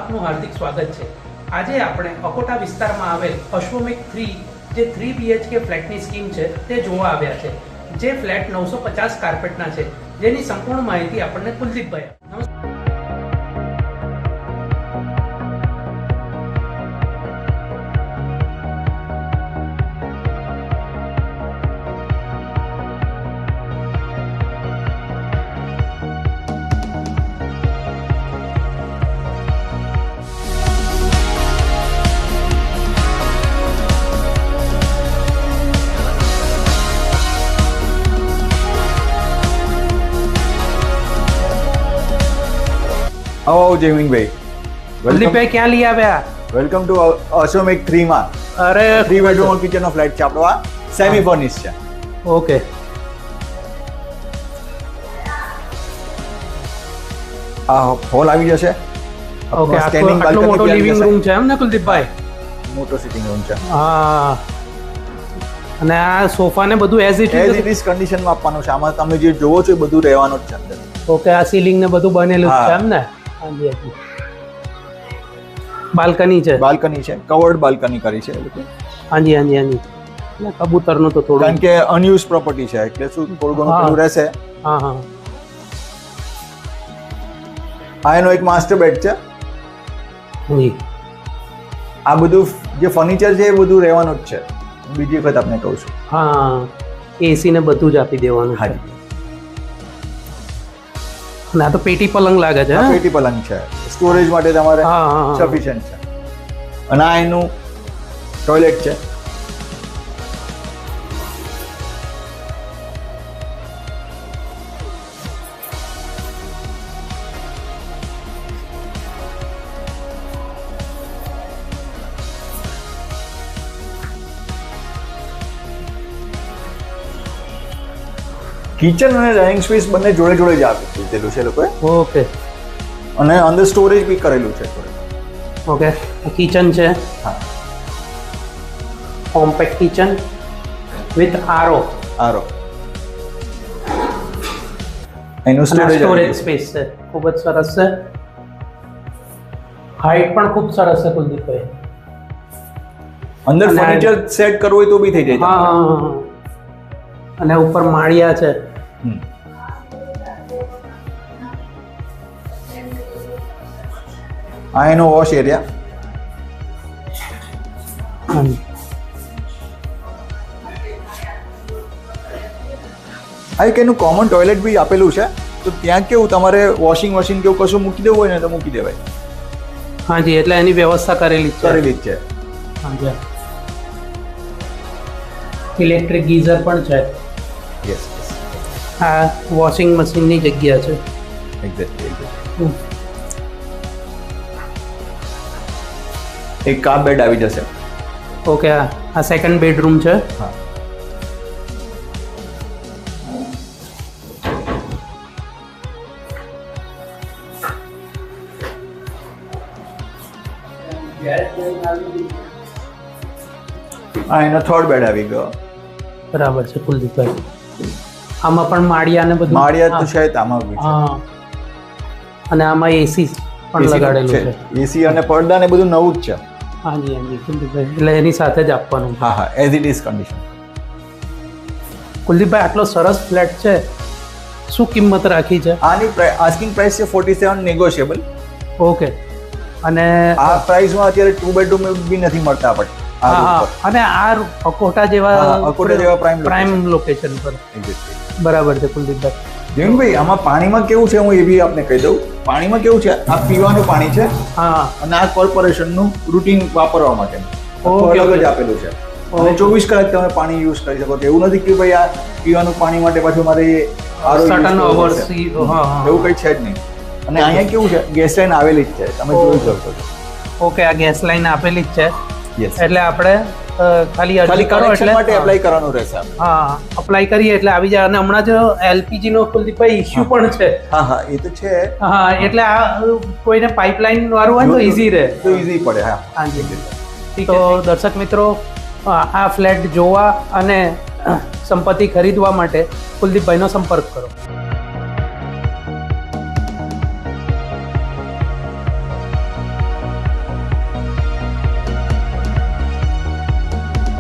આપનું હાર્દિક સ્વાગત છે। આજે આપણે અકોટા વિસ્તારમાં આવેલ અશ્વમેઘ 3 જે 3 BHK ફ્લેટની સ્કીમ છે તે જોવા આવ્યા છે, જે ફ્લેટ 950 કાર્પેટના છે, જેની સંપૂર્ણ માહિતી આપણને કુલદીપભાઈ આપશે। आओ जयमिंग भाई, કુલદીપભાઈ ક્યાં લઈ આવ્યા? વેલકમ ટુ અશ્વમેઘ 3 માં। અરે 3 બેડરૂમ કિચન નો ફ્લેટ છે આપણો, આ સેમી ફર્નિશ છે। ઓકે, આ હોલ આવી જશે। ઓકે, આટલો મોટો લિવિંગ રૂમ છે એમ ને કુલદીપભાઈ? મોટો સિટિંગ રૂમ છે। હા, અને આ સોફા ને બધું એઝ ઇટ ઇઝ કન્ડિશન માં આપવાનું છે। આમાં તમે જે જોવો છો એ બધું રહેવાનું જ છે અંદર। ઓકે, આ સીલિંગ ને બધું બનેલું છે એમ ને? હાજી હાજી, બાલ્કની છે, કવર્ડ બાલ્કની કરી છે એ લોકો। હાજી હાજી હાજી, એટલે કબૂતરનું તો થોડું, કારણ કે અનયુઝ પ્રોપર્ટી છે એટલે શું થોડું ઘણું પેલું રહેશે। હા હા, આ એનો એક માસ્ટર બેડ છે। જી, આ બધું જે ફર્નિચર છે એ બધું રહેવાનું જ છે। બીજી વખત આપને કહું છું। હા, એસી ને બધું જ આપી દેવાનું છે। હાજી, ના તો પેટી પલંગ લાગે છે। પેટી પલંગ છે, સ્ટોરેજ માટે તમારે સફિશિયન્ટ છે। અને આ એનું ટોયલેટ છે। કિચન અને ડાઇનિંગ સ્પેસ બંને જોડે જોડે જ આપેલું છે લોકોએ। ઓકે, અને અંદર સ્ટોરેજ બી કરેલું છે જોડે। ઓકે, કિચન છે, હા, કોમ્પેક્ટ કિચન વિથ આરો એનું સ્ટોરેજ સ્પેસ છે, ખૂબ જ સરસ છે। હાઈટ પણ ખૂબ સરસ છે કુલદીપભાઈ। અંદર ફર્નિચર સેટ કરવું હોય તો બી થઈ જાય। હા, અને ઉપર માળિયા છે। આ એનો વોશ એરિયા। આ એક એનું કોમન ટોયલેટ બી આપેલું છે, તો ત્યાં કેવું તમારે વોશિંગ મશીન કેવું કશું મૂકી દેવું હોય ને તો મૂકી દેવાય। હાજી, એટલે એની વ્યવસ્થા કરેલી જ છે। હાજી, ઇલેક્ટ્રિક ગીઝર પણ છે। યસ, આ વોશિંગ મશીનની જગ્યા છે। એક્ઝેક્ટલી। એક કા બેડ આવી જશે। ઓકે, આ સેકન્ડ બેડરૂમ છે। હા, આ એનો થર્ડ બેડ આવી ગયો। બરાબર છે કુલદીપભાઈ। આમાં પણ માળિયા ને બધું, માળિયા તો છે આમાં બી। હા, અને આમાં એસી પણ લગાડેલું છે। એસી અને પડદા ને બધું નવું જ છે। હાજી હાજી કુલદીપભાઈ, એટલે એની સાથે જ આપવાનું। હા હા, એઝ ઇટ ઇઝ કન્ડિશન। કુલદીપભાઈ, આટલો સરસ ફ્લેટ છે, શું કિંમત રાખી છે? આની આસ્કિંગ પ્રાઇસ છે 47, નેગોશિયેબલ। ઓકે, અને આ પ્રાઇસમાં અત્યારે 2 બેડરૂમ બી નથી મળતા આપણે। હા, અને આ અકોટા જેવા પ્રાઇમ લોકેશન પર। બરાબર છે કુલદીપભાઈ। જીવનભાઈ, આમાં પાણીમાં કેવું છે હું એ બી આપને કહી દઉં। પાણીમાં કેવું છે, આ પીવાનું પાણી છે, હા, અને આ કોર્પોરેશનનું રૂટીન વાપરવા માટે અલગ જ આપેલું છે। અને 24 કલાક તમે પાણી યુઝ કરી શકો છો। એવું નથી કે ભાઈ આ પીવાનું પાણી માટે પાછું મારે સર્ટન અવર્સ, એવું કંઈ છે જ નહીં। અને અહીંયા કેવું છે, ગેસ લાઈન આવેલી જ છે, તમે જોઈ શકો છો। ઓકે, આ ગેસ લાઈન આપેલી જ છે, યસ। એટલે આપણે ખાલી અરજી કરો એટલે માટે એપ્લાય કરવાનું રહેશે। હા, અપ્લાય કરીએ એટલે આવી જાય। અને હમણાં જ એલપીજી નો કુલદીપભાઈ ઇશ્યુ પણ છે। હા હા, એ તો છે। હા, એટલે આ કોઈને પાઇપલાઇન વાળું હોય તો ઈઝી રહે, તો ઈઝી પડે। હા હાજી। તો દર્શક મિત્રો, આ ફ્લેટ જોવા અને સંપત્તિ ખરીદવા માટે કુલદીપભાઈનો સંપર્ક કરો।